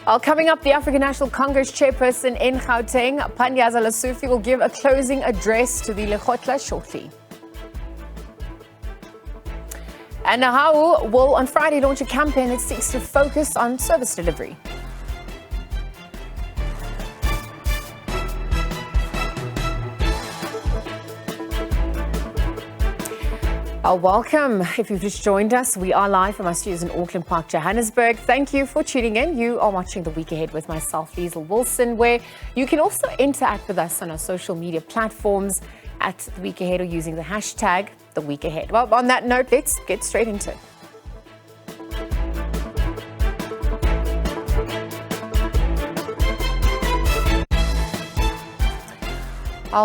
Coming up, the African National Congress chairperson in Gauteng, Liezle Wilson, will give a closing address to the Lekgotla shortly. And Nahawu will on Friday launch a campaign that seeks to focus on service delivery. Welcome. If you've just joined us, we are live from our studios in Auckland Park, Johannesburg. Thank you for tuning in. You are watching The Week Ahead with myself, Liezle Wilson, where you can also interact with us on our social media platforms at The Week Ahead or using the hashtag The Week Ahead. Well, on that note, let's get straight into it.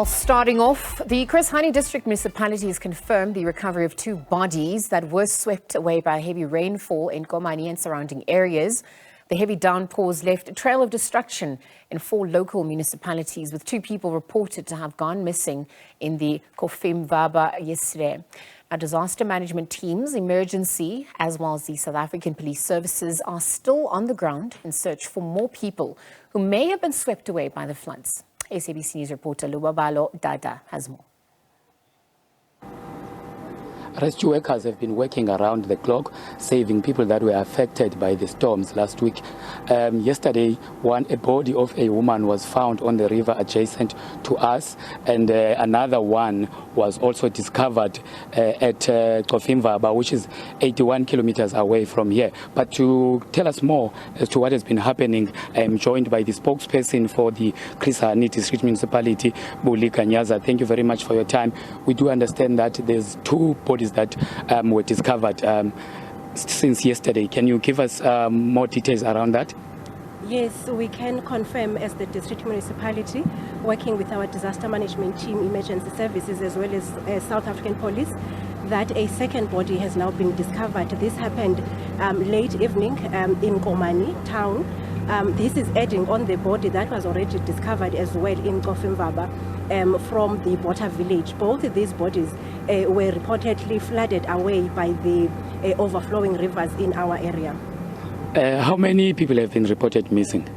Starting off, the Chris Hani District Municipality has confirmed the recovery of 2 bodies that were swept away by heavy rainfall in Komani and surrounding areas. The heavy downpours left a trail of destruction in 4 local municipalities, with 2 people reported to have gone missing in the Kofimvaba yesterday. Our disaster management teams, emergency, as well as the South African Police Services are still on the ground in search for more people who may have been swept away by the floods. SABC News reporter Lubabalo Dada has more. Rescue workers have been working around the clock, saving people that were affected by the storms last week. Yesterday, a body of a woman was found on the river adjacent to us, and another one was also discovered at Kofimvaba, which is 81 kilometers away from here. But to tell us more as to what has been happening, I am joined by the spokesperson for the Chris Hani District Municipality, Buli Kanyaza. Thank you very much for your time. We do understand that there's 2 bodies that were discovered since yesterday. Can you give us more details around that? Yes, we can confirm as the district municipality, working with our disaster management team, emergency services, as well as South African police, that a second body has now been discovered. This happened late evening in Komani town. This is adding on the body that was already discovered as well in Kofimvaba from the Bota village. Both of these bodies were reportedly flooded away by the overflowing rivers in our area. How many people have been reported missing?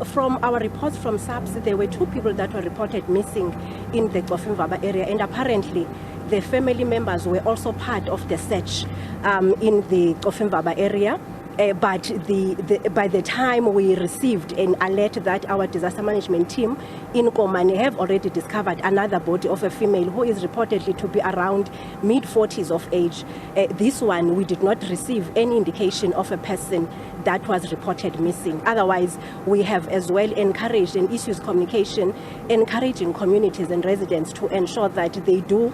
From our reports from SABC, there were 2 people that were reported missing in the Kofimvaba area, and apparently the family members were also part of the search in the Kofimvaba area. But by the time we received an alert that our disaster management team in Komani have already discovered another body of a female who is reportedly to be around mid-40s of age. This one, we did not receive any indication of a person that was reported missing. Otherwise, we have as well encouraged and issues communication, encouraging communities and residents to ensure that they do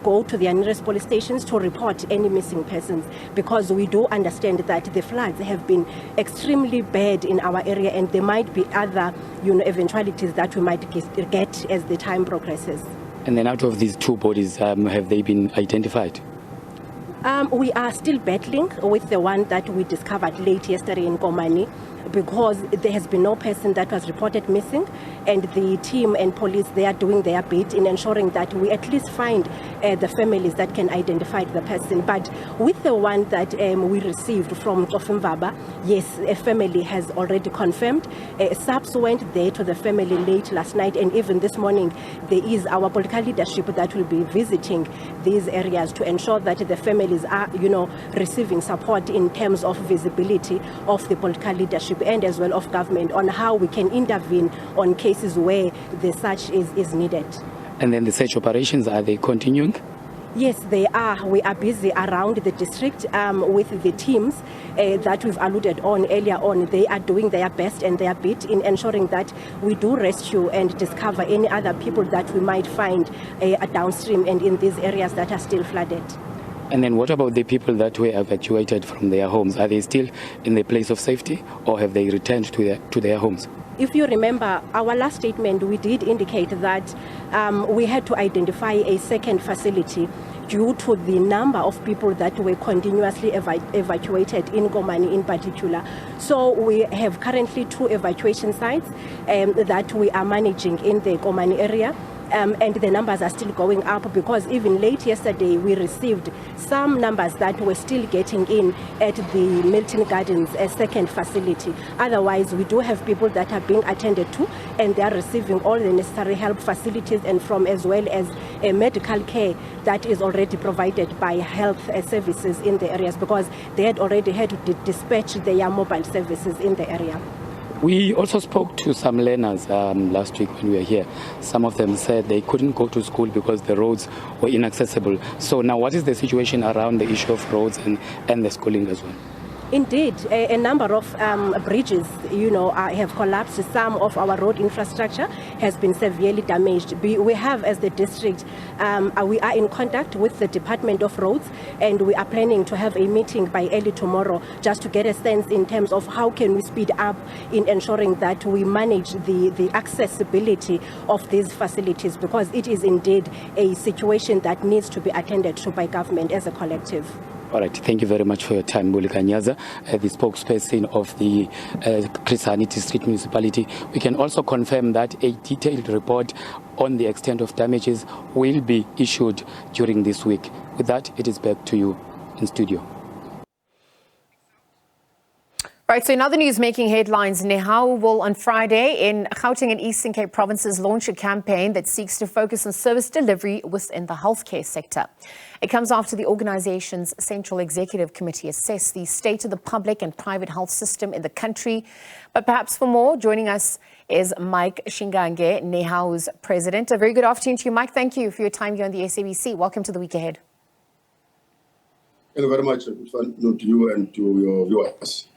go to their nearest police stations to report any missing persons, because we do understand that the floods have been extremely bad in our area, and there might be other eventualities that we might get as the time progresses. And then out of these 2 bodies, have they been identified? We are still battling with the one that we discovered late yesterday in Komani, because there has been no person that was reported missing, and the team and police, they are doing their bit in ensuring that we at least find the families that can identify the person. But with the one that we received from Kofimvaba, yes, a family has already confirmed. SABC went there to the family late last night, and even this morning there is our political leadership that will be visiting these areas to ensure that the families are, receiving support in terms of visibility of the political leadership and as well of government on how we can intervene on cases where the search is needed. And then the search operations, are they continuing? Yes, they are. We are busy around the district with the teams that we've alluded on earlier on. They are doing their best and their bit in ensuring that we do rescue and discover any other people that we might find downstream and in these areas that are still flooded. And then what about the people that were evacuated from their homes? Are they still in the place of safety, or have they returned to their homes? If you remember our last statement, we did indicate that we had to identify a second facility due to the number of people that were continuously evacuated in Komani in particular. So we have currently 2 evacuation sites that we are managing in the Komani area. and the numbers are still going up, because even late yesterday we received some numbers that were still getting in at the Milton Gardens second facility. Otherwise, we do have people that are being attended to, and they are receiving all the necessary help facilities, and from as well as medical care that is already provided by health services in the areas, because they had already had to dispatch their mobile services in the area. We also spoke to some learners last week when we were here. Some of them said they couldn't go to school because the roads were inaccessible. So now what is the situation around the issue of roads and the schooling as well? Indeed, a number of bridges, have collapsed. Some of our road infrastructure has been severely damaged. We have, as the district, we are in contact with the Department of Roads, and we are planning to have a meeting by early tomorrow just to get a sense in terms of how can we speed up in ensuring that we manage the accessibility of these facilities, because it is indeed a situation that needs to be attended to by government as a collective. All right, thank you very much for your time, Mbulika Nyaza, the spokesperson of the Chris Hani District Municipality. We can also confirm that a detailed report on the extent of damages will be issued during this week. With that, it is back to you in studio. Right, so in other news making headlines, Nehau will on Friday in Gauteng and Eastern Cape provinces launch a campaign that seeks to focus on service delivery within the healthcare sector. It comes after the organization's Central Executive Committee assessed the state of the public and private health system in the country. But perhaps for more, joining us is Mike Shingange, Nehau's president. A very good afternoon to you, Mike. Thank you for your time here on the SABC. Welcome to the week ahead. Thank you very much. Good afternoon to you and to your viewers.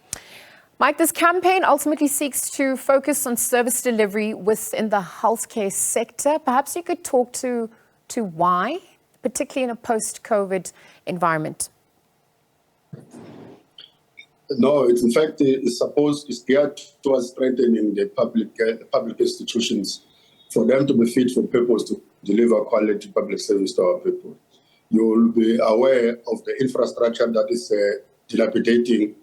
Mike, this campaign ultimately seeks to focus on service delivery within the healthcare sector. Perhaps you could talk to why, particularly in a post-COVID environment. No, it's in fact it's geared towards strengthening the public institutions for them to be fit for purpose to deliver quality public service to our people. You will be aware of the infrastructure that is dilapidating,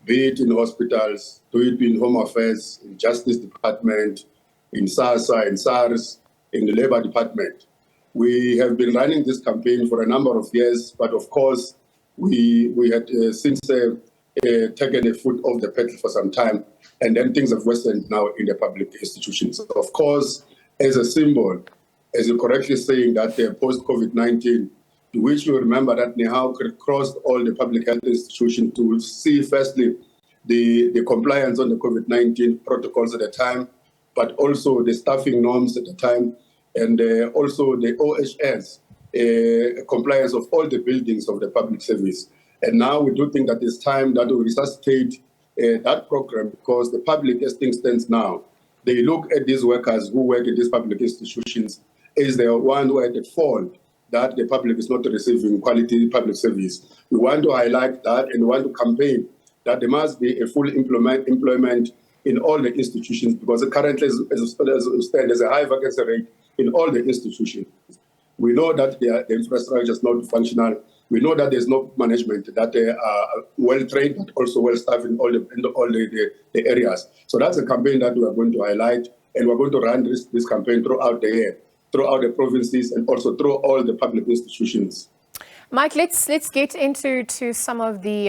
be it in hospitals, be it in Home Affairs, in Justice Department, in SASA, in SARS, in the Labour Department. We have been running this campaign for a number of years, but of course, we had since taken a foot off the pedal for some time, and then things have worsened now in the public institutions. Of course, as a symbol, as you're correctly saying, that post-COVID-19, to which you remember that Nehau crossed all the public health institutions to see firstly the compliance on the COVID-19 protocols at the time, but also the staffing norms at the time, and also the OHS compliance of all the buildings of the public service. And now we do think that it's time that we resuscitate that program, because the public, as things stands now, they look at these workers who work in these public institutions as the one who had a fault that the public is not receiving quality public service. We want to highlight that, and we want to campaign that there must be a full employment in all the institutions, because currently, as there's a high vacancy rate in all the institutions. We know that the infrastructure is not functional. We know that there's no management, that they are well-trained, but also well-staffed in all the areas. So that's a campaign that we are going to highlight, and we're going to run this campaign throughout the year, throughout the provinces, and also through all the public institutions. Mike, let's get into some of the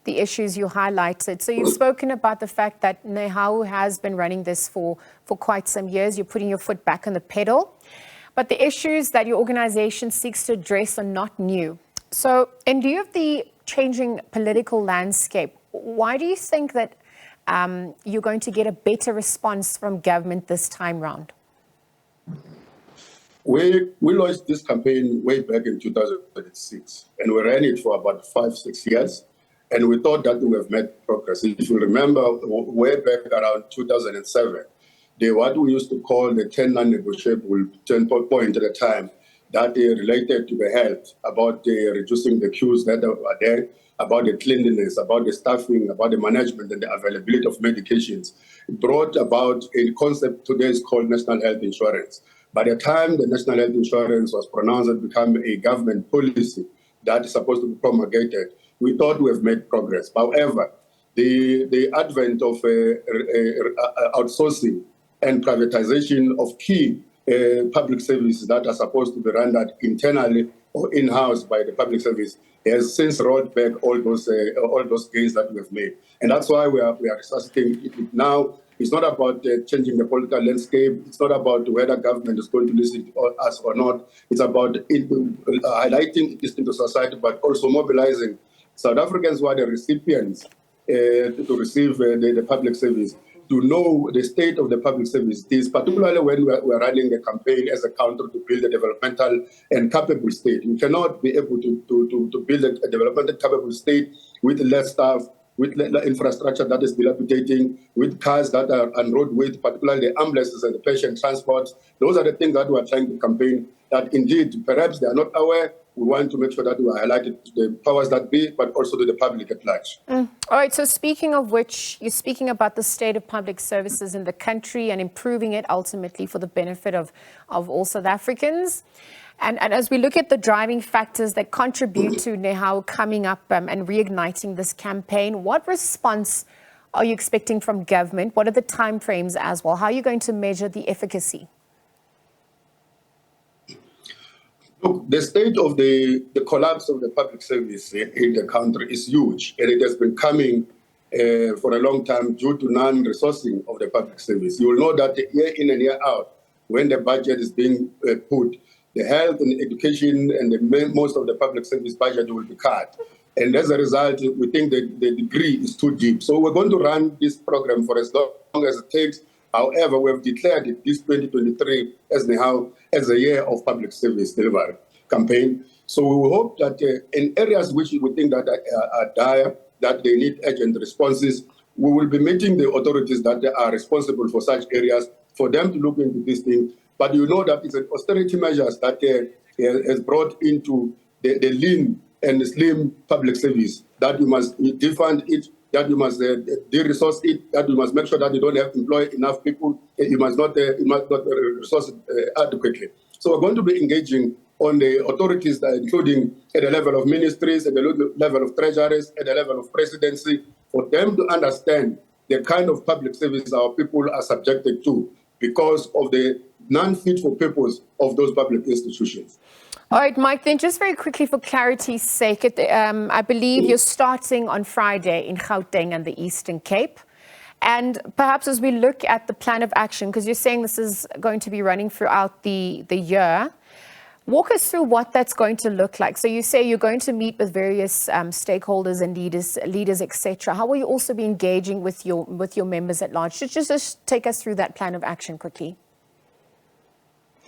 issues you highlighted. So you've spoken about the fact that Nehau has been running this for quite some years. You're putting your foot back on the pedal. But the issues that your organization seeks to address are not new. So in view of the changing political landscape, why do you think that you're going to get a better response from government this time round? We launched this campaign way back in 2006, and we ran it for about 5-6 years, and we thought that we have made progress. If you remember, way back around 2007, what we used to call the 10 non-negotiable point at the time, that related to the health, about reducing the queues that are there, about the cleanliness, about the staffing, about the management and the availability of medications, brought about a concept today is called National Health Insurance. By the time the National Health Insurance was pronounced and become a government policy that is supposed to be promulgated, we thought we have made progress. However, the advent of outsourcing and privatization of key public services that are supposed to be rendered internally or in-house by the public service has since rolled back all those gains that we have made. And that's why we are resuscitating it now. It's not about changing the political landscape. It's not about whether government is going to listen to us or not. It's about highlighting this into society, but also mobilizing South Africans who are the recipients to receive the public service, to know the state of the public service. This, particularly when we're running a campaign as a country to build a developmental and capable state. We cannot be able to build a developmental capable state with less staff, with infrastructure that is dilapidating, with cars that are on roadways, particularly the ambulances and the patient transport. Those are the things that we are trying to campaign, that indeed, perhaps they are not aware. We want to make sure that we highlight it to the powers that be, but also to the public at large. All right, so speaking of which, you're speaking about the state of public services in the country and improving it ultimately for the benefit of all South Africans. And as we look at the driving factors that contribute to Nehao coming up and reigniting this campaign, what response are you expecting from government? What are the timeframes as well? How are you going to measure the efficacy? Look, the state of the collapse of the public service in the country is huge, and it has been coming for a long time due to non-resourcing of the public service. You will know that year in and year out, when the budget is being put, the health and education and most of the public service budget will be cut. And as a result, we think that the degree is too deep. So we're going to run this program for as long as it takes. However, we have declared it this 2023 as a year of public service delivery campaign. So we hope that in areas which we think that are dire, that they need urgent responses, we will be meeting the authorities that are responsible for such areas for them to look into this thing. But you know that it's an austerity measures that has brought into the lean and slim public service, that you must defund it, that you must de-resource it, that you must make sure that you don't have employ enough people, you must not resource it adequately. So we're going to be engaging on the authorities, including at the level of ministries, at the level of treasuries, at the level of presidency, for them to understand the kind of public service our people are subjected to because of the non-fit for purpose of those public institutions. All right, Mike, then just very quickly for clarity's sake, I believe you're starting on Friday in Gauteng and the Eastern Cape. And perhaps as we look at the plan of action, because you're saying this is going to be running throughout the year, walk us through what that's going to look like. So you say you're going to meet with various stakeholders and leaders, etc. How will you also be engaging with your members at large? Just take us through that plan of action quickly.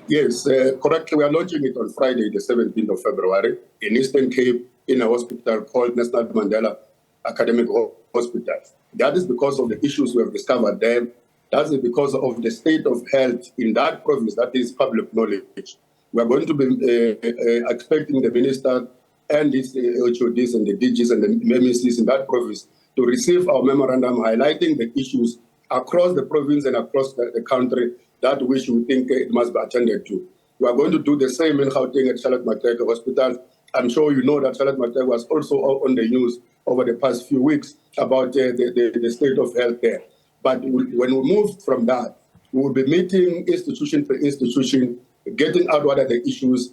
Yes, correctly. We are launching it on Friday, the 17th of February, in Eastern Cape, in a hospital called Nelson Mandela Academic Hospital. That is because of the issues we have discovered there. That is because of the state of health in that province. That is public knowledge. We are going to be expecting the minister and his HODs and the DGs and the MECs in that province to receive our memorandum highlighting the issues across the province and across the country that which we think it must be attended to. We are going to do the same in Gauteng at Charlotte Maxeke Hospital. I'm sure you know that Charlotte Maxeke was also on the news over the past few weeks about the state of health there. But when we move from that, we will be meeting institution per institution, getting out what are the issues,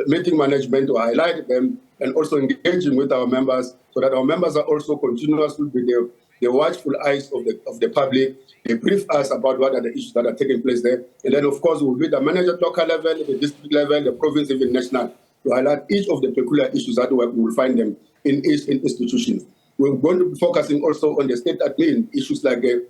meeting management to highlight them, and also engaging with our members so that our members are also continuously with the watchful eyes of the public. They brief us about what are the issues that are taking place there. And then, of course, we'll be the manager local level, the district level, the province, even national, to highlight each of the peculiar issues that we will find them in each institutions. We're going to be focusing also on the state admin issues like the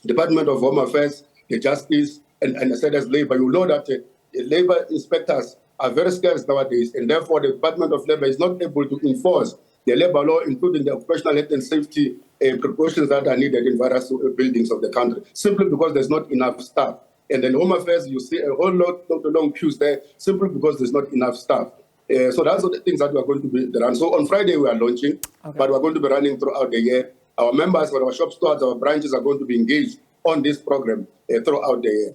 Department of Home Affairs, the Justice, and the State of Labor. You know that the labor inspectors are very scarce nowadays, and therefore the Department of Labor is not able to enforce the labor law, including the occupational health and safety precautions that are needed in various buildings of the country, simply because there's not enough staff. And then Home Affairs, you see a whole lot of the long queues there, simply because there's not enough staff. So that's the things that we are going to be running. So on Friday we are launching, but we're going to be running throughout the year. Our members, our shop stewards, our branches are going to be engaged on this program throughout the year.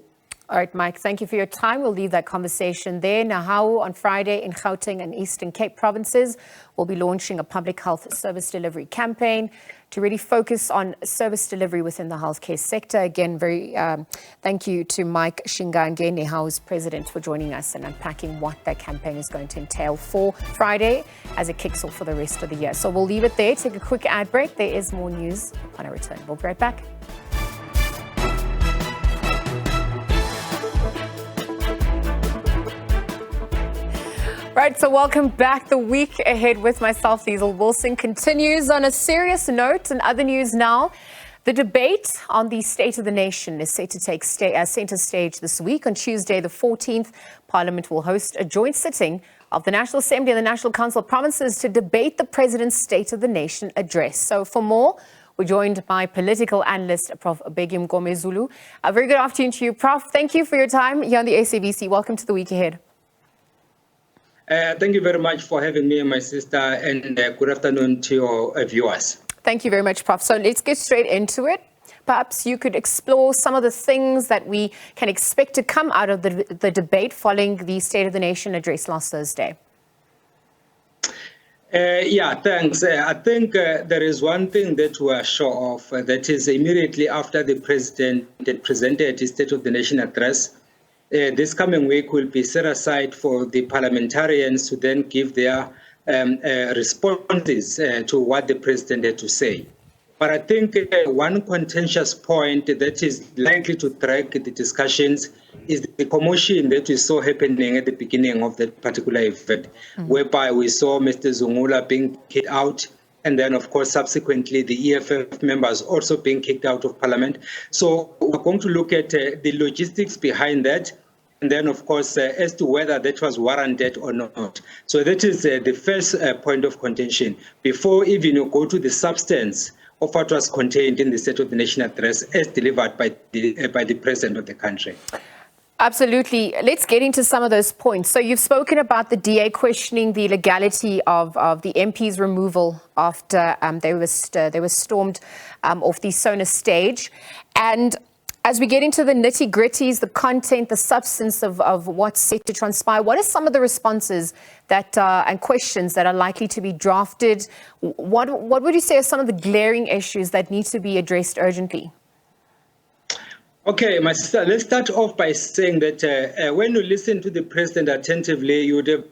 All right, Mike, thank you for your time. We'll leave that conversation there. Now, on Friday in Gauteng and Eastern Cape provinces will be launching a public health service delivery campaign to really focus on service delivery within the healthcare sector. Again, thank you to Mike Shingangeni, House President, for joining us and unpacking what that campaign is going to entail for Friday as it kicks off for the rest of the year. So we'll leave it there, take a quick ad break. There is more news on our return. We'll be right back. Right, so welcome back. The week ahead with myself, Liezle Wilson, continues on a serious note. And other news now, the debate on the State of the Nation is set to take centre stage this week. On Tuesday, the 14th, Parliament will host a joint sitting of the National Assembly and the National Council of Provinces to debate the President's State of the Nation address. So for more, we're joined by political analyst Prof. Begum Gomezulu. A very good afternoon to you, Prof. Thank you for your time here on the SABC. Welcome to the week ahead. Thank you very much for having me, my sister, and good afternoon to your viewers. Thank you very much, Prof. So let's get straight into it. Perhaps you could explore some of the things that we can expect to come out of the debate following the State of the Nation address last Thursday. Thanks. I think there is one thing that we are sure of, that is immediately after the President had presented his State of the Nation address, this coming week will be set aside for the parliamentarians to then give their responses to what the President had to say. But I think one contentious point that is likely to drag the discussions is the commotion that we saw happening at the beginning of that particular event, whereby we saw Mr. Zungula being kicked out, and then, of course, subsequently, the EFF members also being kicked out of Parliament. So we're going to look at the logistics behind that, and then, of course, as to whether that was warranted or not. So that is the first point of contention, before even you go to the substance of what was contained in the State of the Nation address as delivered by the President of the country. Absolutely. Let's get into some of those points. So you've spoken about the DA questioning the legality of the MP's removal after they were stormed off the SONA stage. And as we get into the nitty-gritties, the content, the substance of what's set to transpire, what are some of the responses that and questions that are likely to be drafted? What would you say are some of the glaring issues that need to be addressed urgently? Okay, my sister, let's start off by saying that when you listen to the President attentively, you would have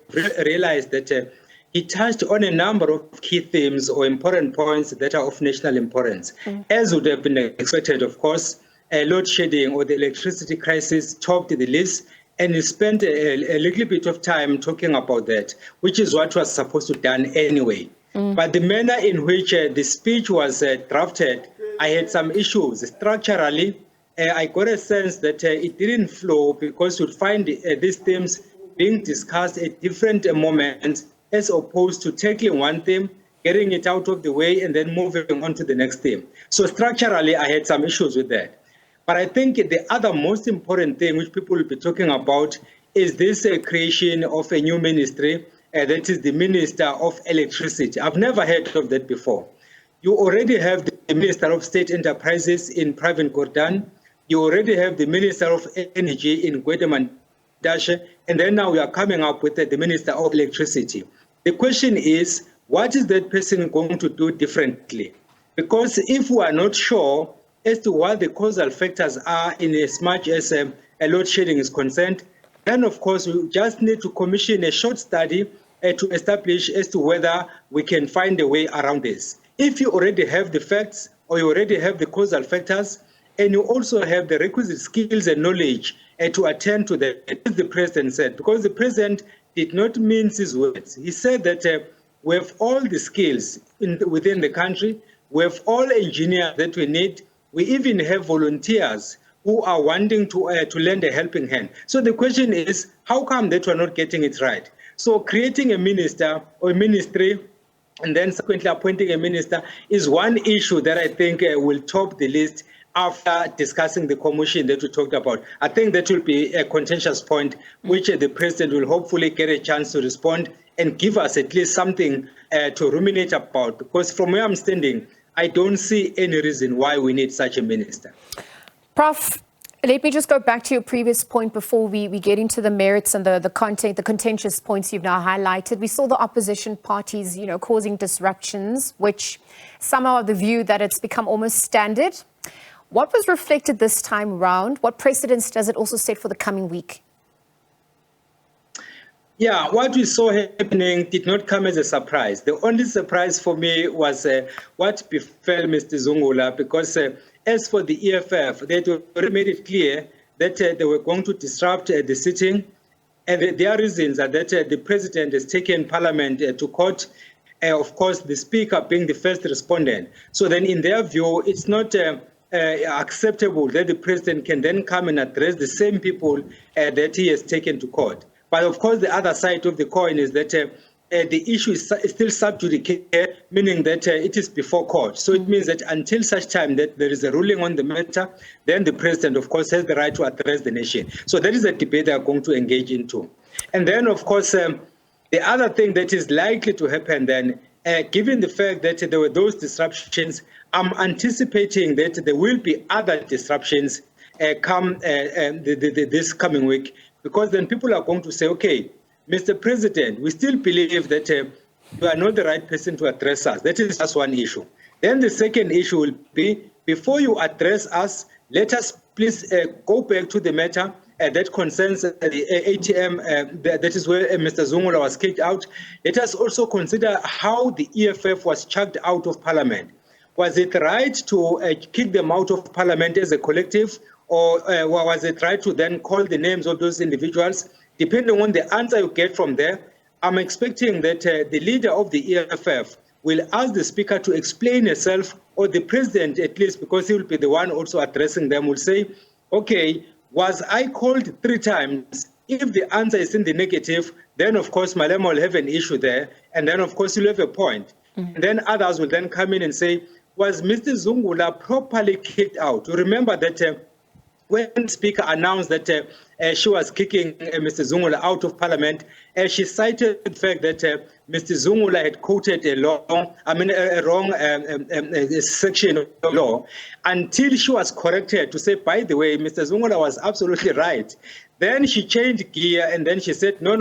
realized that he touched on a number of key themes or important points that are of national importance, as would have been expected, of course. Load shedding or the electricity crisis topped the list, and he spent a little bit of time talking about that, which is what was supposed to be done anyway. But the manner in which the speech was drafted, I had some issues. Structurally, I got a sense that it didn't flow, because you'd find these themes being discussed at different moments, as opposed to tackling one theme, getting it out of the way, and then moving on to the next theme. So structurally, I had some issues with that. But I think the other most important thing which people will be talking about is this creation of a new ministry, that is the Minister of Electricity. I've never heard of that before. You already have the Minister of State Enterprises in Pravin Gordhan. You already have the Minister of Energy in Gwedeman Dashe. And then now we are coming up with the Minister of Electricity. The question is, what is that person going to do differently? Because if we are not sure as to what the causal factors are in as much as a load shedding is concerned, then of course we just need to commission a short study to establish as to whether we can find a way around this. If you already have the facts, or you already have the causal factors, and you also have the requisite skills and knowledge to attend to that, as the President said, because the President did not mince his words. He said that we have all the skills within the country, we have all engineers that we need. We even have volunteers who are wanting to lend a helping hand. So the question is, how come that we're not getting it right? So creating a minister or a ministry and then subsequently appointing a minister is one issue that I think will top the list after discussing the commotion that we talked about. I think that will be a contentious point, which the President will hopefully get a chance to respond and give us at least something to ruminate about. Because from where I'm standing, I don't see any reason why we need such a minister. Prof, Let me just go back to your previous point before we get into the merits and the content, the contentious points you've now highlighted. We saw the opposition parties, causing disruptions, which some are of the view that it's become almost standard. What was reflected this time round? What precedents does it also set for the coming week? Yeah, what we saw happening did not come as a surprise. The only surprise for me was what befell Mr. Zungula, because as for the EFF, they already made it clear that they were going to disrupt the sitting. And their reasons are that the president has taken parliament to court, of course, the speaker being the first respondent. So then in their view, it's not acceptable that the president can then come and address the same people that he has taken to court. But of course, the other side of the coin is that the issue is still sub judice, meaning that it is before court. So it means that until such time that there is a ruling on the matter, then the president, of course, has the right to address the nation. So that is a debate they are going to engage into. And then, of course, the other thing that is likely to happen then, given the fact that there were those disruptions, I'm anticipating that there will be other disruptions come this coming week, because then people are going to say, okay, Mr. President, we still believe that you are not the right person to address us. That is just one issue. Then the second issue will be, before you address us, let us please go back to the matter that concerns the ATM, that is where Mr. Zungula was kicked out. Let us also consider how the EFF was chucked out of Parliament. Was it right to kick them out of Parliament as a collective, or was it right to then call the names of those individuals? Depending on the answer you get from there, I'm expecting that the leader of the EFF will ask the speaker to explain herself, or the president at least, because he will be the one also addressing them, will say, okay, was I called 3 times? If the answer is in the negative, then of course Malema will have an issue there, and then of course he'll have a point. And then others will then come in and say, was Mr. Zungula properly kicked out? You remember that when the speaker announced that she was kicking Mr. Zungula out of Parliament, she cited the fact that Mr. Zungula had quoted a wrong section of the law, until she was corrected to say, by the way, Mr. Zungula was absolutely right. Then she changed gear and then she said, no.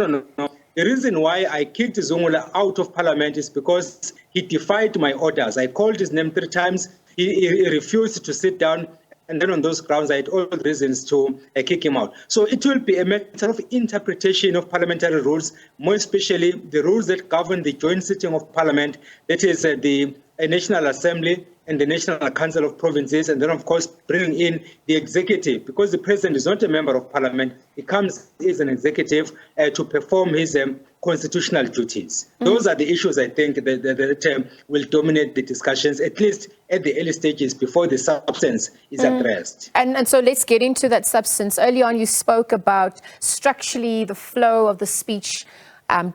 The reason why I kicked Zungula out of Parliament is because he defied my orders. I called his name 3 times. He refused to sit down. And then on those grounds, I had all the reasons to kick him out. So it will be a matter of interpretation of parliamentary rules, more especially the rules that govern the joint sitting of Parliament, that is the National Assembly and the National Council of Provinces, and then, of course, bringing in the executive, because the president is not a member of Parliament. He comes as an executive to perform his constitutional duties. Those are the issues, I think, that will dominate the discussions, at least at the early stages before the substance is addressed. And so let's get into that substance. Early on, you spoke about structurally the flow of the speech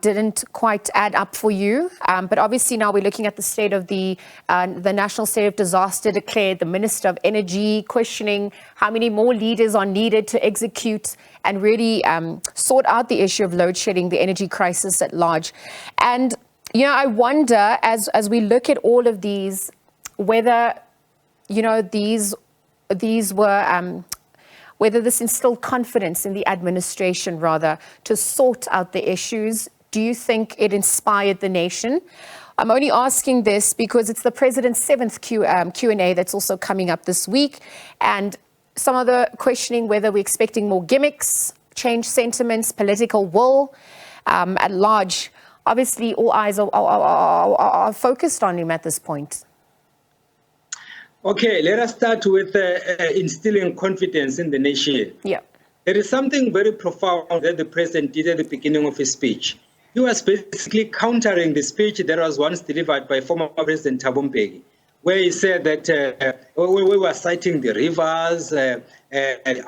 didn't quite add up for you. But obviously now we're looking at the state of the national state of disaster declared, the Minister of Energy questioning how many more leaders are needed to execute and really sort out the issue of load shedding, the energy crisis at large. And, I wonder, as we look at all of these, whether, these were... whether this instilled confidence in the administration, rather, to sort out the issues. Do you think it inspired the nation? I'm only asking this because it's the president's 7th Q&A that's also coming up this week. And some of the questioning whether we're expecting more gimmicks, change sentiments, political will at large. Obviously, all eyes are focused on him at this point. Okay, let us start with instilling confidence in the nation. Yeah. There is something very profound that the president did at the beginning of his speech. He was basically countering the speech that was once delivered by former President Thabo Mbeki, where he said that we were citing the rivers,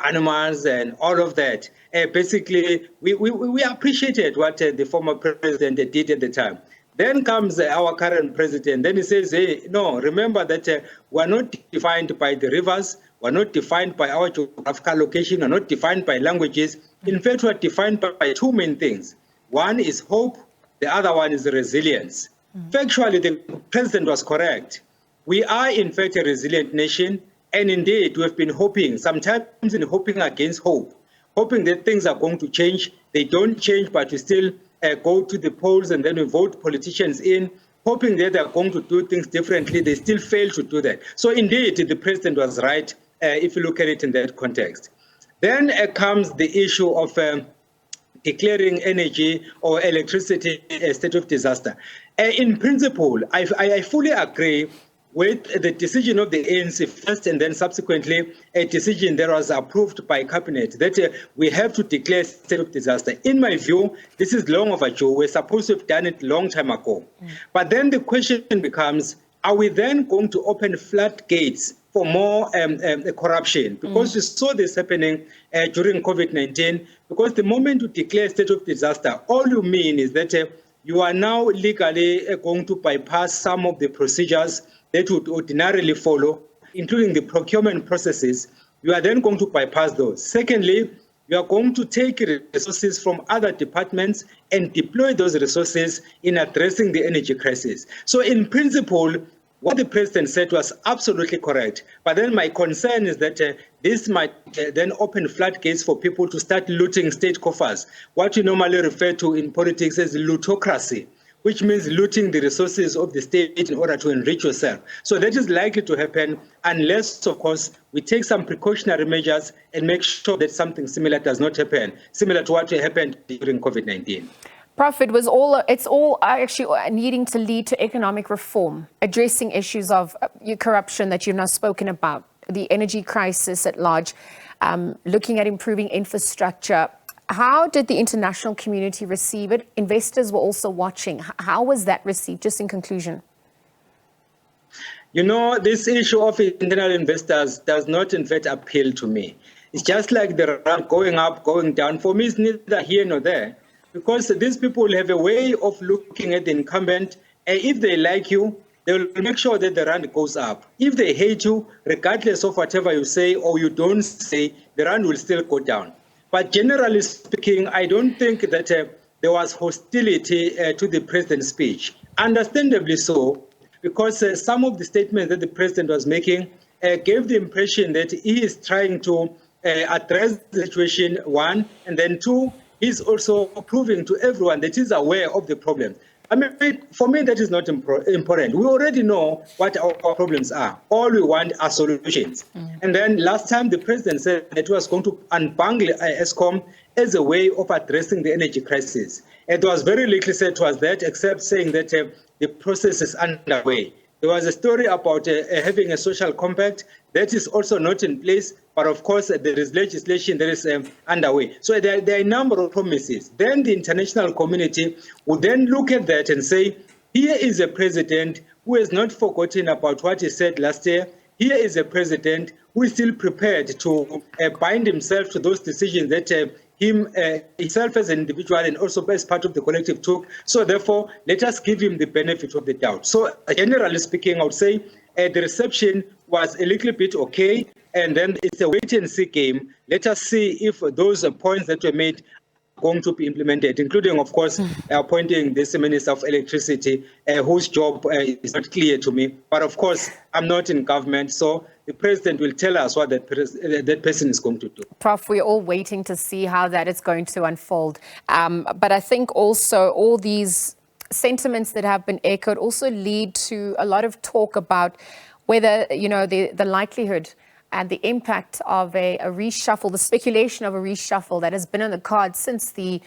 animals, and all of that. Basically, we appreciated what the former president did at the time. Then comes our current president. Then he says, hey, no, remember that we're not defined by the rivers. We're not defined by our geographical location. We're not defined by languages. In fact, we're defined by 2 main things. One is hope. The other one is resilience. Factually, the president was correct. We are, in fact, a resilient nation. And indeed, we have been hoping, sometimes in hoping against hope, hoping that things are going to change. They don't change, but we still go to the polls and then we vote politicians in, hoping that they're going to do things differently. They still fail to do that. So indeed, the president was right if you look at it in that context. Then comes the issue of declaring energy or electricity a state of disaster. In principle, I fully agree with the decision of the ANC first and then subsequently a decision that was approved by cabinet that we have to declare state of disaster. In my view, this is long overdue. We're supposed to have done it a long time ago. But then the question becomes, are we then going to open floodgates for more corruption? Because we saw this happening during COVID-19, because the moment you declare state of disaster, all you mean is that you are now legally going to bypass some of the procedures that would ordinarily follow, including the procurement processes. You are then going to bypass those. Secondly, you are going to take resources from other departments and deploy those resources in addressing the energy crisis. So in principle, what the president said was absolutely correct. But then my concern is that this might then open floodgates for people to start looting state coffers, what you normally refer to in politics as lootocracy, which means looting the resources of the state in order to enrich yourself. So that is likely to happen unless, of course, we take some precautionary measures and make sure that something similar does not happen, similar to what happened during COVID-19. Prof, it's all actually needing to lead to economic reform, addressing issues of corruption that you've now spoken about, the energy crisis at large, looking at improving infrastructure. How did the international community receive it? Investors were also watching. How was that received, just in conclusion? You know, this issue of international investors does not, in fact, appeal to me. It's just like the rand going up, going down. For me, it's neither here nor there, because these people have a way of looking at the incumbent. And if they like you, they will make sure that the rand goes up. If they hate you, regardless of whatever you say or you don't say, the rand will still go down. But generally speaking, I don't think that there was hostility to the president's speech. Understandably so, because some of the statements that the president was making gave the impression that he is trying to address the situation, one, and then two, he's also proving to everyone that he's aware of the problem. I mean, for me, that is not important. We already know what our problems are. All we want are solutions. And then last time, the president said that he was going to unbundle ESCOM as a way of addressing the energy crisis. It was very little said to us that, except saying that the process is underway. There was a story about having a social compact that is also not in place, but of course there is legislation that is underway. So there are a number of promises. Then the international community would then look at that and say, here is a president who has not forgotten about what he said last year. Here is a president who is still prepared to bind himself to those decisions that himself as an individual and also as part of the collective took. So therefore, let us give him the benefit of the doubt. So generally speaking, I would say the reception was a little bit okay, and then it's a wait and see game. Let us see if those points that were made are going to be implemented, including, of course, appointing this Minister of Electricity, whose job is not clear to me. But of course, I'm not in government, so the president will tell us what that person is going to do. Prof, we're all waiting to see how that is going to unfold. But I think also all these sentiments that have been echoed also lead to a lot of talk about whether, you know, the likelihood and the impact of a reshuffle, the speculation of a reshuffle that has been on the cards since the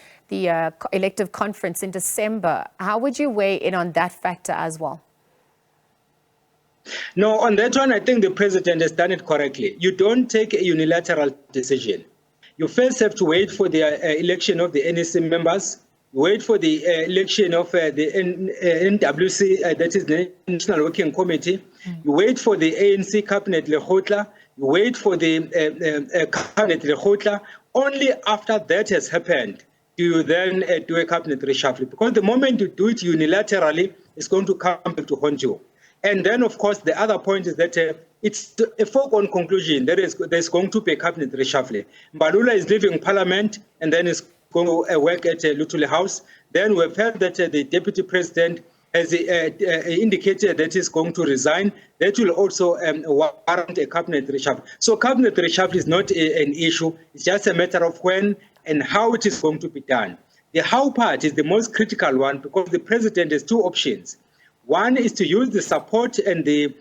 elective conference in December. How would you weigh in on that factor as well? No, on that one, I think the president has done it correctly. You don't take a unilateral decision. You first have to wait for the election of the NEC members, wait for the election of the NWC, that is the National Working Committee. You wait for the ANC Cabinet Lekgotla. You wait for the Cabinet Lekgotla. Only after that has happened do you then do a cabinet reshuffle. Because the moment you do it unilaterally, it's going to come back to haunt you. And then, of course, the other point is that it's a foregone conclusion that there's going to be a cabinet reshuffle. Mbalula is leaving Parliament and then is going to work at Luthuli House. Then we've heard that the Deputy President has indicated that he's going to resign. That will also warrant a cabinet reshuffle. So cabinet reshuffle is not an issue. It's just a matter of when and how it is going to be done. The how part is the most critical one because the president has two options. One is to use the support and the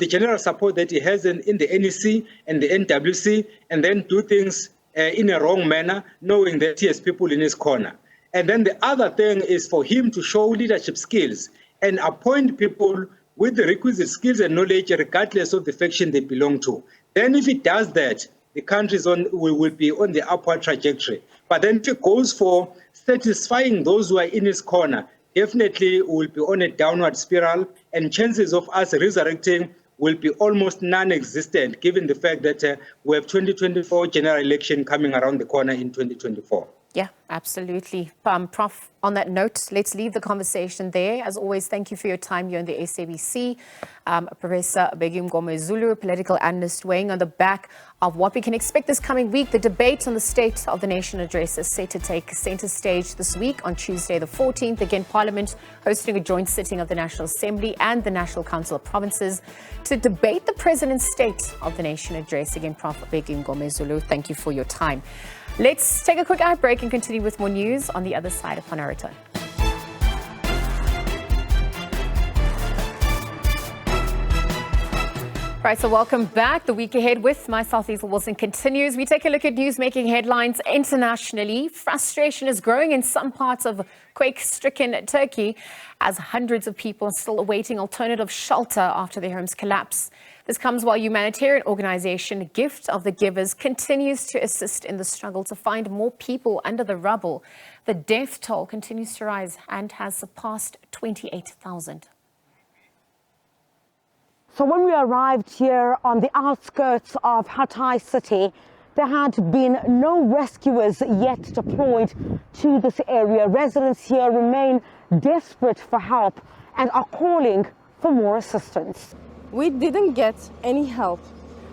general support that he has in the NEC and the NWC, and then do things in a wrong manner, knowing that he has people in his corner. And then the other thing is for him to show leadership skills and appoint people with the requisite skills and knowledge, regardless of the faction they belong to. Then if he does that, the country will be on the upward trajectory. But then if he goes for satisfying those who are in his corner, definitely will be on a downward spiral, and chances of us resurrecting will be almost non-existent, given the fact that we have 2024 general election coming around the corner in 2024. Yeah, absolutely. Prof, on that note, let's leave the conversation there. As always, thank you for your time here on the SABC. Professor Bheki Mngomezulu, political analyst, weighing on the back of what we can expect this coming week. The debate on the State of the Nation address is set to take center stage this week on Tuesday the 14th. Again, Parliament hosting a joint sitting of the National Assembly and the National Council of Provinces to debate the President's State of the Nation address. Again, Prof. Bheki Mngomezulu, thank you for your time. Let's take a quick ad break and continue with more news on the other side upon our return. Right, so welcome back. The week ahead with myself, Liezle Wilson, continues. We take a look at news making headlines internationally. Frustration is growing in some parts of quake-stricken Turkey as hundreds of people are still awaiting alternative shelter after their homes collapse. This comes while humanitarian organization Gift of the Givers continues to assist in the struggle to find more people under the rubble. The death toll continues to rise and has surpassed 28,000. So when we arrived here on the outskirts of Hatay city, there had been no rescuers yet deployed to this area. Residents here remain desperate for help and are calling for more assistance. We didn't get any help.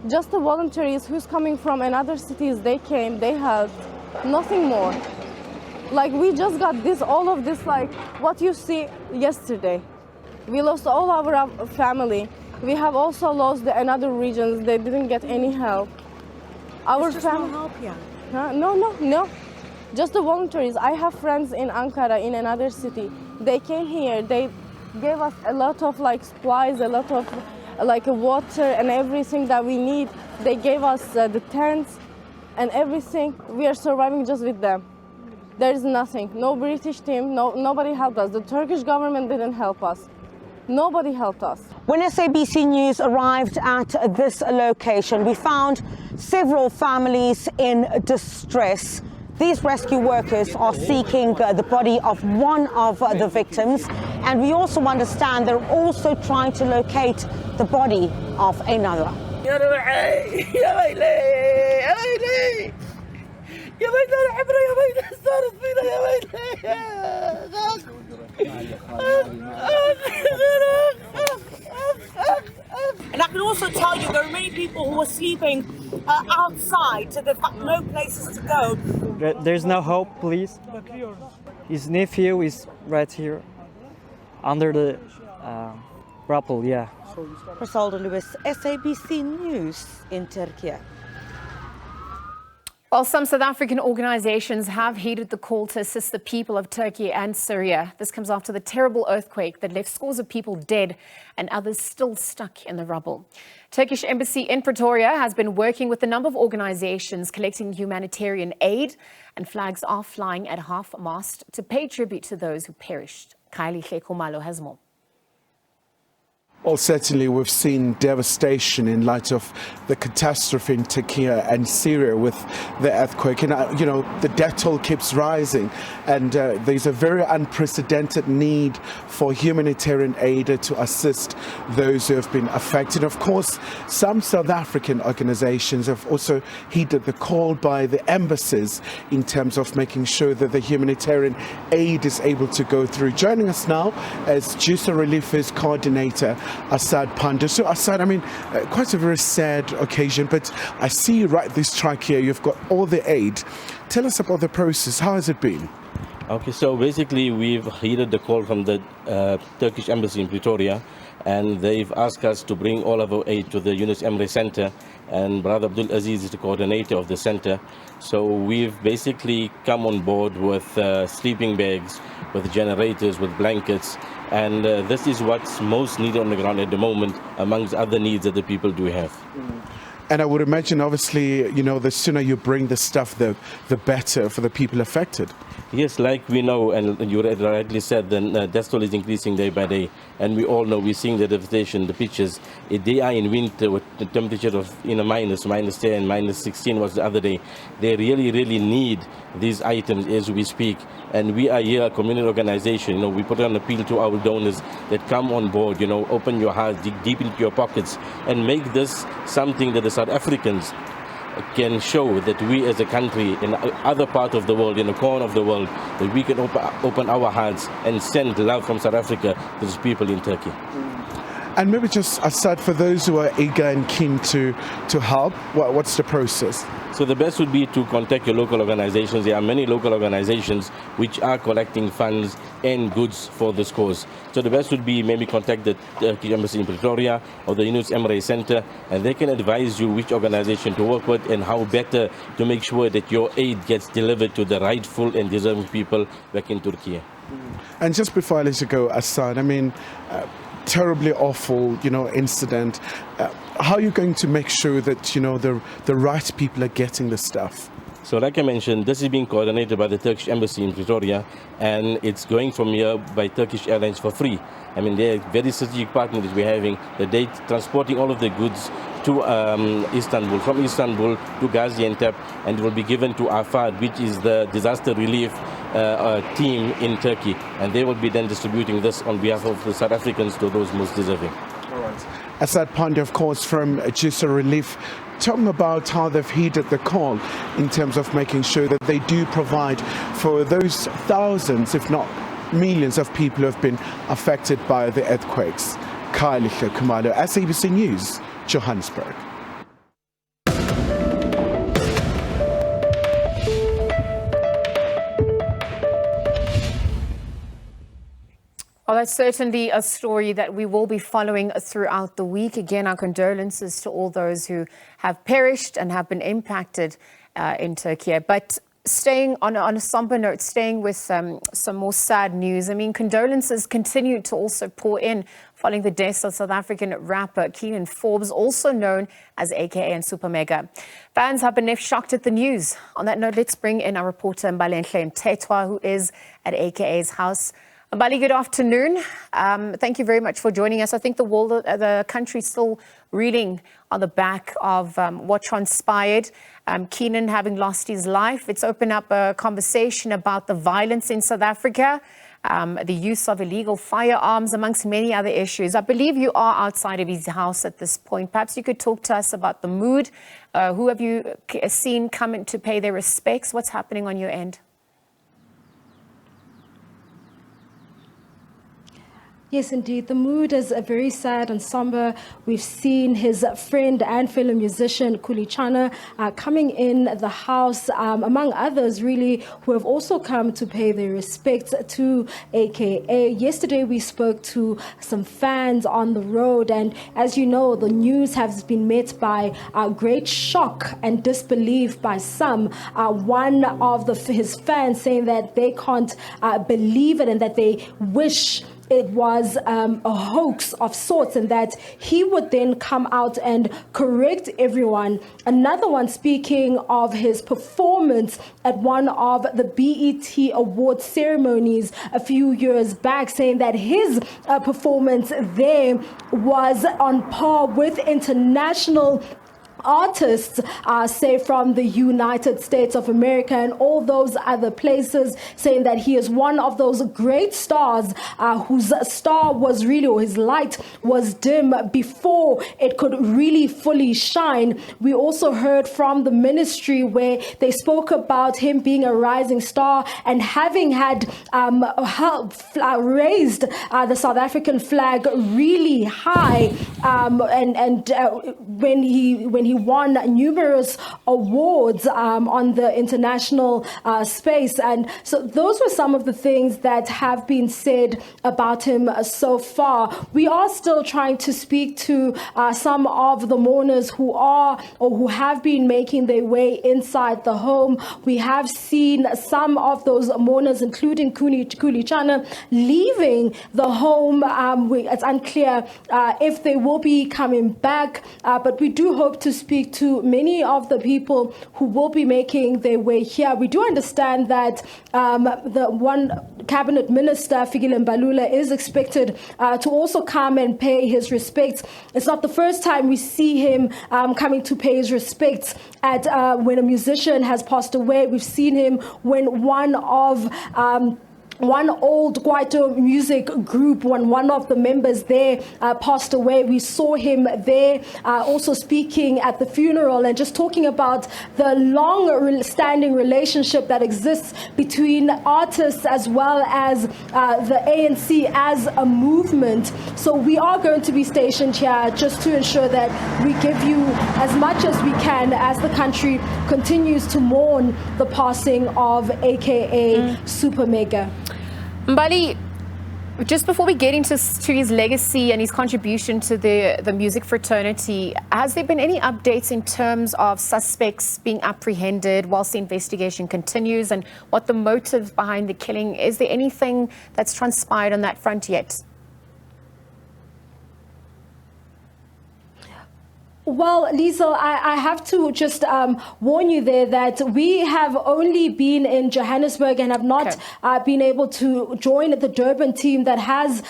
Just the volunteers who's coming from another cities, they came, they helped, nothing more. Like we just got this, all of this, like what you see yesterday. We lost all our family. We have also lost the another regions. They didn't get any help. Our family. No help here. No. Just the volunteers. I have friends in Ankara, in another city. They came here. They gave us a lot of like supplies, a lot of like water and everything that we need. They gave us the tents and everything. We are surviving just with them. There is nothing. No British team. Nobody helped us. The Turkish government didn't help us. Nobody helped us. When SABC News arrived at this location, we found several families in distress. These rescue workers are seeking the body of one of the victims, and we also understand they're also trying to locate the body of another. And I can also tell you there are many people who are sleeping outside, so they've got no places to go. There's no hope, please. His nephew is right here, under the rubble, yeah. Liezle Wilson, SABC News in Turkey. While some South African organizations have heeded the call to assist the people of Turkey and Syria, this comes after the terrible earthquake that left scores of people dead and others still stuck in the rubble. Turkish embassy in Pretoria has been working with a number of organizations collecting humanitarian aid, and flags are flying at half-mast to pay tribute to those who perished. Liezle Wilson has more. Well, certainly we've seen devastation in light of the catastrophe in Turkey and Syria with the earthquake. And, the death toll keeps rising. And there's a very unprecedented need for humanitarian aid to assist those who have been affected. Of course, some South African organizations have also heeded the call by the embassies in terms of making sure that the humanitarian aid is able to go through. Joining us now as JUSA Relief's coordinator, Assad Panda. So Assad, quite a very sad occasion, but I see you right this track here. You've got all the aid. Tell us about the process. How has it been? Okay, so basically we've heeded the call from the Turkish embassy in Pretoria, and they've asked us to bring all of our aid to the Yunus Emre Center, and Brother Abdul Aziz is the coordinator of the center. So we've basically come on board with sleeping bags, with generators, with blankets, and this is what's most needed on the ground at the moment, amongst other needs that the people do have. And I would imagine, obviously, you know, the sooner you bring the stuff, the better for the people affected. Yes, like we know, and you rightly said, the death toll is increasing day by day. And we all know, we're seeing the devastation, the pictures. They are in winter with the temperature of minus 10, minus 16 was the other day. They really, really need these items as we speak. And we are here, a community organization. You know, we put an appeal to our donors that come on board, you know, open your hearts, dig deep into your pockets, and make this something that the South Africans can show that we as a country in other part of the world, in a corner of the world, that we can open our hearts and send love from South Africa to these people in Turkey. And maybe just aside, for those who are eager and keen to help, what's the process? So the best would be to contact your local organizations. There are many local organizations which are collecting funds and goods for this cause. So the best would be maybe contact the Turkish Embassy in Pretoria or the Yunus Emre Center, and they can advise you which organization to work with and how better to make sure that your aid gets delivered to the rightful and deserving people back in Turkey. And just before I let you go, Assad, I mean, terribly awful, you know, incident. How are you going to make sure that, you know, the right people are getting the stuff? So like I mentioned, this is being coordinated by the Turkish Embassy in Pretoria, and it's going from here by Turkish Airlines for free. I mean, they're very strategic partners that we're having. They're transporting all of the goods to Istanbul, from Istanbul to Gaziantep, and it will be given to AFAD, which is the disaster relief team in Turkey, and they will be then distributing this on behalf of the South Africans to those most deserving. All right. Assad Pandey, of course, from Jusa Relief. Tell them about how they've heeded the call in terms of making sure that they do provide for those thousands, if not millions of people who have been affected by the earthquakes. Liezle Wilson, SABC News, Johannesburg. Well, that's certainly a story that we will be following throughout the week. Again, our condolences to all those who have perished and have been impacted in Turkey. But staying on a somber note, staying with some more sad news. I mean, condolences continue to also pour in following the death of South African rapper Keenan Forbes, also known as AKA and Super Mega. Fans have been left shocked at the news. On that note, let's bring in our reporter Mbalenhle Mthethwa, who is at AKA's house. Mbali, good afternoon. Thank you very much for joining us. I think the country is still reeling on the back of what transpired. Keenan having lost his life. It's opened up a conversation about the violence in South Africa, the use of illegal firearms, amongst many other issues. I believe you are outside of his house at this point. Perhaps you could talk to us about the mood. Who have you seen come in to pay their respects? What's happening on your end? Yes, indeed. The mood is very sad and somber. We've seen his friend and fellow musician, Kulichana, coming in the house, among others, really, who have also come to pay their respects to AKA. Yesterday, we spoke to some fans on the road, and as you know, the news has been met by great shock and disbelief by some. One of his fans saying that they can't believe it and that they wish it was a hoax of sorts, and that he would then come out and correct everyone. Another one speaking of his performance at one of the BET award ceremonies a few years back, saying that his performance there was on par with international artists, say from the United States of America and all those other places, saying that he is one of those great stars whose star was really, or his light was dim before it could really fully shine. We also heard from the ministry where they spoke about him being a rising star and having had raised the South African flag really high, and when he he won numerous awards on the international space. And so those were some of the things that have been said about him so far. We are still trying to speak to some of the mourners who are or who have been making their way inside the home. We have seen some of those mourners, including Kulichana, leaving the home. It's unclear if they will be coming back, but we do hope to speak to many of the people who will be making their way here. We do understand that the one cabinet minister, Fikile Mbalula, is expected to also come and pay his respects. It's not the first time we see him coming to pay his respects at when a musician has passed away. We've seen him when one old Kwaito music group, when one of the members there passed away. We saw him there also speaking at the funeral and just talking about the long-standing relationship that exists between artists as well as the ANC as a movement. So we are going to be stationed here just to ensure that we give you as much as we can as the country continues to mourn the passing of AKA Super Mega. Mbali, just before we get into his legacy and his contribution to the music fraternity, has there been any updates in terms of suspects being apprehended whilst the investigation continues and what the motive behind the killing? Is there anything that's transpired on that front yet? Well, Liezle, I have to just warn you there that we have only been in Johannesburg and have not been able to join the Durban team that has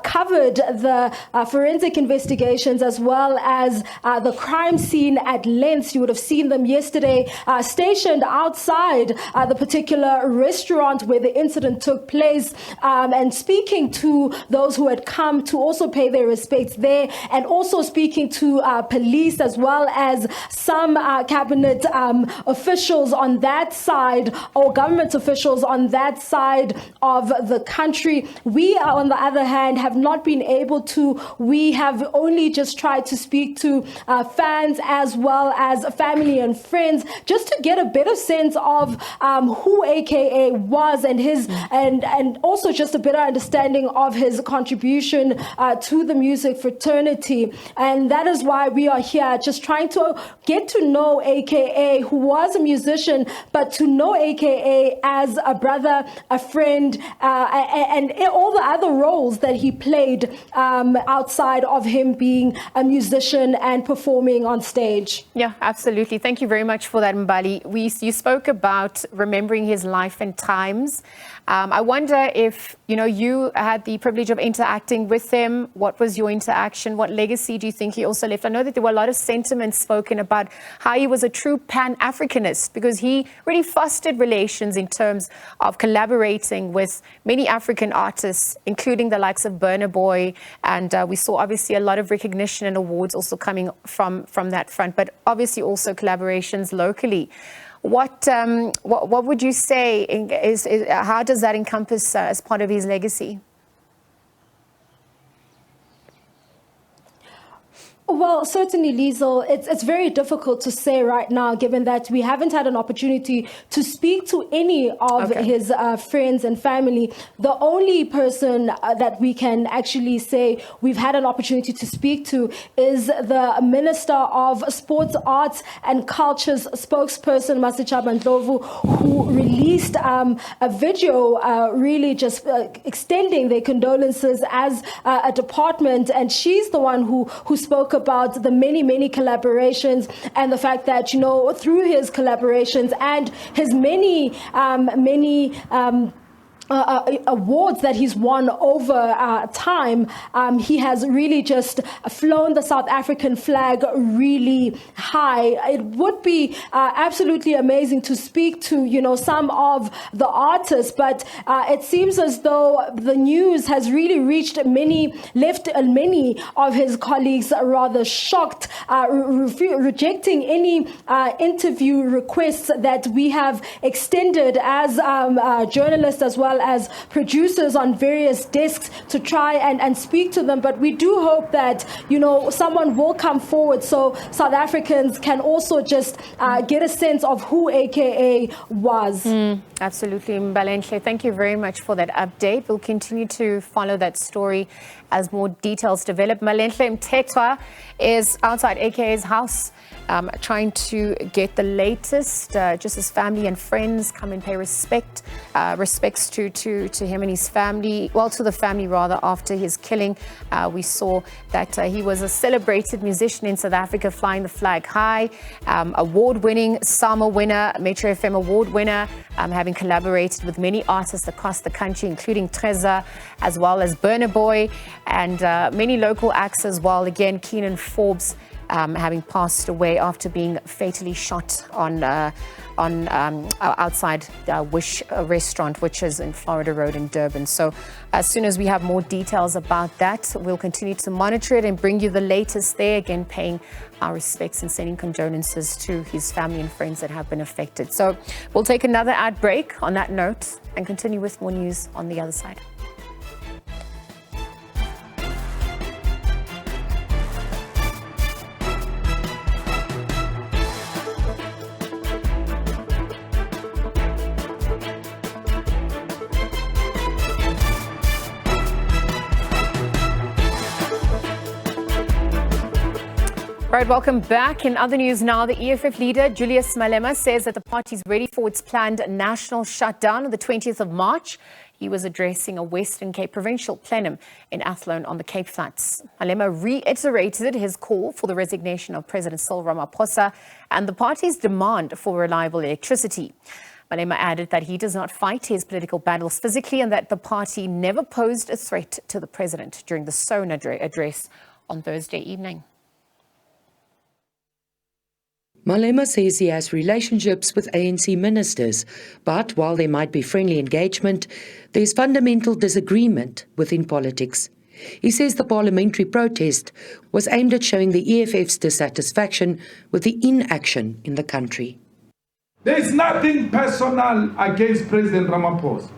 covered the forensic investigations as well as the crime scene at length. You would have seen them yesterday stationed outside the particular restaurant where the incident took place and speaking to those who had come to also pay their respects there, and also speaking to police as well as some cabinet officials on that side, or government officials on that side of the country. We, on the other hand, have not been able to. We have only just tried to speak to fans as well as family and friends, just to get a better sense of who AKA was and his, and also just a better understanding of his contribution to the music fraternity. And that is why we are here, just trying to get to know AKA, who was a musician, but to know AKA as a brother, a friend, and all the other roles that he played outside of him being a musician and performing on stage. Yeah, absolutely. Thank you very much for that, Mbali. You spoke about remembering his life and times. I wonder if, you had the privilege of interacting with him. What was your interaction? What legacy do you think he also left? I know that there were a lot of sentiments spoken about how he was a true Pan-Africanist, because he really fostered relations in terms of collaborating with many African artists, including the likes of Burna Boy. And we saw obviously a lot of recognition and awards also coming from that front, but obviously also collaborations locally. What would you say is how does that encompass as part of his legacy? Well, certainly, Liezle, it's very difficult to say right now, given that we haven't had an opportunity to speak to any of his friends and family. The only person that we can actually say we've had an opportunity to speak to is the Minister of Sports, Arts and Culture's spokesperson, Masichaba Ndlovu, who released a video really just extending their condolences as a department. And she's the one who spoke about the many collaborations and the fact that, through his collaborations and his many awards that he's won over time, he has really just flown the South African flag really high. It would be absolutely amazing to speak to, some of the artists, but it seems as though the news has really left many of his colleagues rather shocked, rejecting any interview requests that we have extended as journalists as well well as producers on various desks to try and speak to them. But we do hope that, someone will come forward so South Africans can also just get a sense of who AKA was. Absolutely, Mbalenhle. Thank you very much for that update. We'll continue to follow that story as more details develop. Mbalenhle Mthethwa is outside AKA's house, trying to get the latest, just as family and friends come and pay respects to him and his family, well, to the family rather, after his killing. We saw that he was a celebrated musician in South Africa, flying the flag high, award-winning SAMA winner, Metro FM award winner, having collaborated with many artists across the country, including Trezor, as well as Burna Boy, and many local acts as well. Again, Keenan Forbes having passed away after being fatally shot on outside Wish restaurant, which is in Florida Road in Durban. So as soon as we have more details about that, we'll continue to monitor it and bring you the latest there. Again, paying our respects and sending condolences to his family and friends that have been affected. So we'll take another ad break on that note and continue with more news on the other side. All right, welcome back. In other news now, the EFF leader, Julius Malema, says that the party is ready for its planned national shutdown on the 20th of March. He was addressing a Western Cape provincial plenum in Athlone on the Cape Flats. Malema reiterated his call for the resignation of President Cyril Ramaphosa and the party's demand for reliable electricity. Malema added that he does not fight his political battles physically and that the party never posed a threat to the president during the SONA address on Thursday evening. Malema says he has relationships with ANC ministers, but while there might be friendly engagement, there is fundamental disagreement within politics. He says the parliamentary protest was aimed at showing the EFF's dissatisfaction with the inaction in the country. There is nothing personal against President Ramaphosa.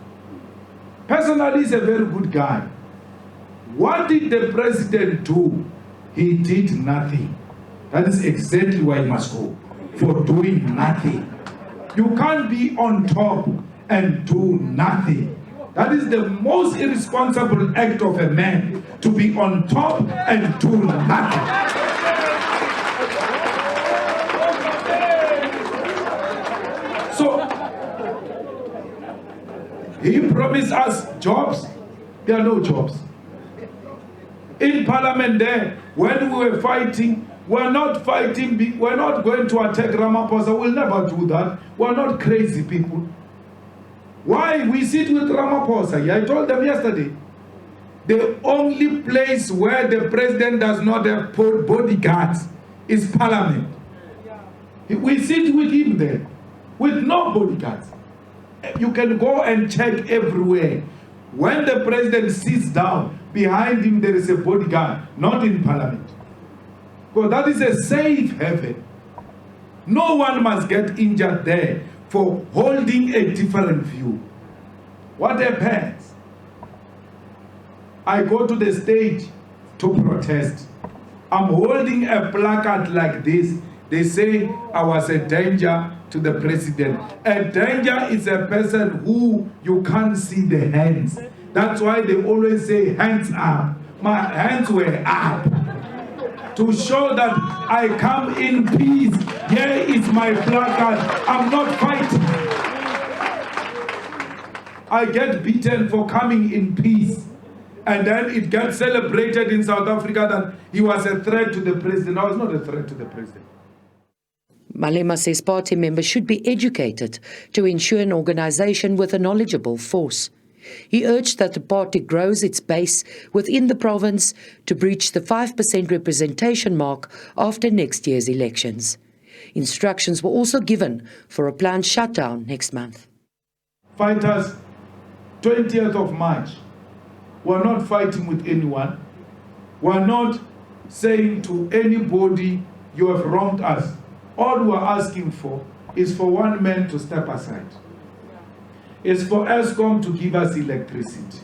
Personally, he's a very good guy. What did the president do? He did nothing. That is exactly why he must go, for doing nothing. You can't be on top and do nothing. That is the most irresponsible act of a man, to be on top and do nothing. So, he promised us jobs. There are no jobs. In Parliament there, when we were fighting, we're not fighting, we're not going to attack Ramaphosa. We'll never do that. We're not crazy people. Why? We sit with Ramaphosa. I told them yesterday, the only place where the president does not have bodyguards is Parliament. We sit with him there, with no bodyguards. You can go and check everywhere. When the president sits down, behind him there is a bodyguard, not in Parliament. Because that is a safe haven. No one must get injured there for holding a different view. What happens? I go to the stage to protest. I'm holding a placard like this. They say I was a danger to the president. A danger is a person who you can't see the hands. That's why they always say hands up. My hands were up, to show that I come in peace. Here is my placard. I'm not fighting. I get beaten for coming in peace. And then it gets celebrated in South Africa that he was a threat to the president. I was not a threat to the president. Malema says party members should be educated to ensure an organization with a knowledgeable force. He urged that the party grows its base within the province to breach the 5% representation mark after next year's elections. Instructions were also given for a planned shutdown next month. Fighters, 20th of March, we're not fighting with anyone. We're not saying to anybody, you have wronged us. All we're asking for is for one man to step aside. It's for Eskom to give us electricity.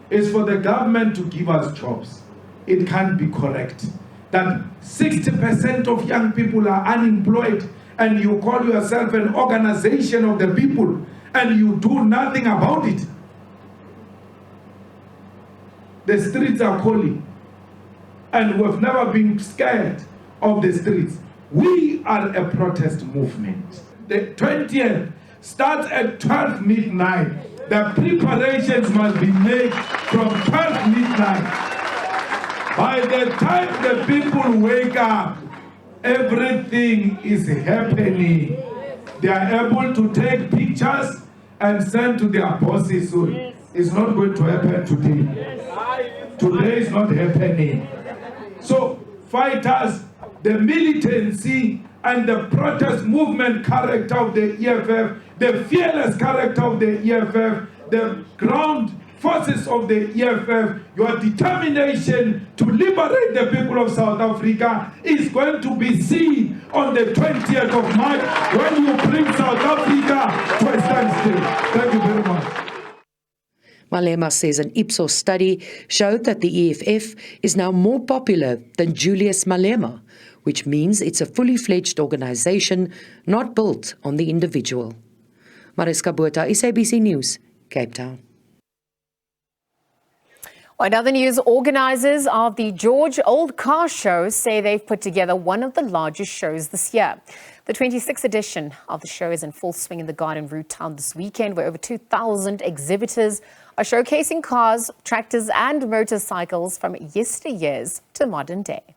It's for the government to give us jobs. It can't be correct that 60% of young people are unemployed and you call yourself an organization of the people and you do nothing about it. The streets are calling and we've never been scared of the streets. We are a protest movement. The 20th starts at 12 midnight. The preparations must be made from 12 midnight. By the time the people wake up, everything is happening. They are able to take pictures and send to their bosses. So it's not going to happen today. Today is not happening. So fighters, the militancy and the protest movement character of the EFF, the fearless character of the EFF, the ground forces of the EFF, your determination to liberate the people of South Africa is going to be seen on the 20th of March when you bring South Africa to a standstill. Thank you very much. Malema says an Ipsos study showed that the EFF is now more popular than Julius Malema, which means it's a fully fledged organization not built on the individual. Mariska Botha, SABC News, Cape Town. In other news, organisers of the George Old Car Show say they've put together one of the largest shows this year. The 26th edition of the show is in full swing in the Garden Route town this weekend, where over 2,000 exhibitors are showcasing cars, tractors and motorcycles from yesteryears to modern day.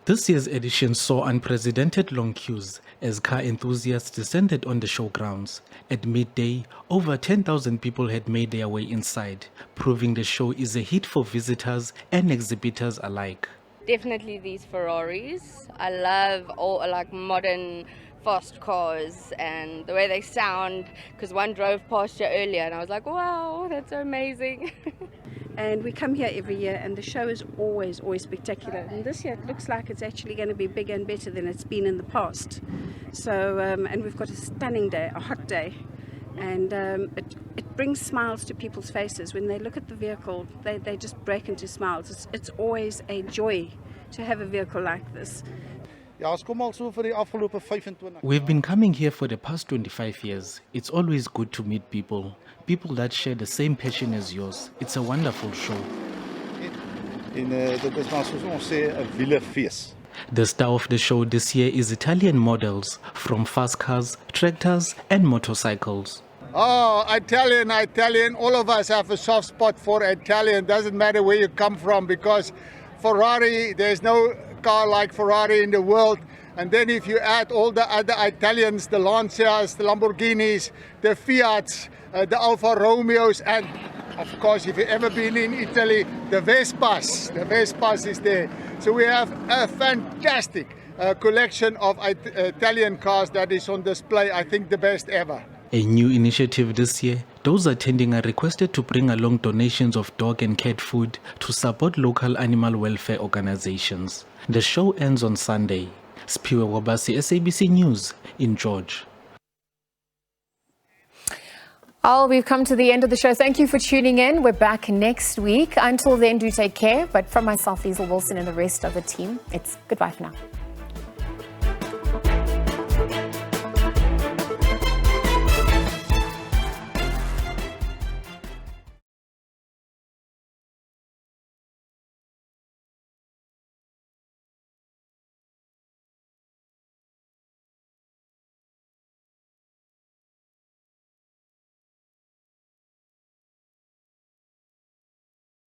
This year's edition saw unprecedented long queues as car enthusiasts descended on the showgrounds. At midday, over 10,000 people had made their way inside, proving the show is a hit for visitors and exhibitors alike. Definitely these Ferraris. I love all modern fast cars and the way they sound, because one drove past here earlier and I was like, wow, that's amazing. And we come here every year and the show is always spectacular. And this year it looks like it's actually going to be bigger and better than it's been in the past. So, and we've got a stunning day, a hot day. And it brings smiles to people's faces. When they look at the vehicle, they just break into smiles. It's always a joy to have a vehicle like this. We've been coming here for the past 25 years. It's always good to meet people that share the same passion as yours. It's a wonderful show. The star of the show this year is Italian models, from fast cars, tractors and motorcycles. Oh, Italian, all of us have a soft spot for Italian. Doesn't matter where you come from, because Ferrari, there's no car like Ferrari in the world. And then if you add all the other Italians, the Lancias, the Lamborghinis, the Fiats, the Alfa Romeos, and of course, if you've ever been in Italy, the Vespas is there. So we have a fantastic collection of Italian cars that is on display, I think the best ever. A new initiative this year, those attending are requested to bring along donations of dog and cat food to support local animal welfare organizations. The show ends on Sunday. Spiwe Wabasi, SABC News in George. We've come to the end of the show. Thank you for tuning in. We're back next week. Until then, do take care. But from myself, Liezle Wilson, and the rest of the team, it's goodbye for now.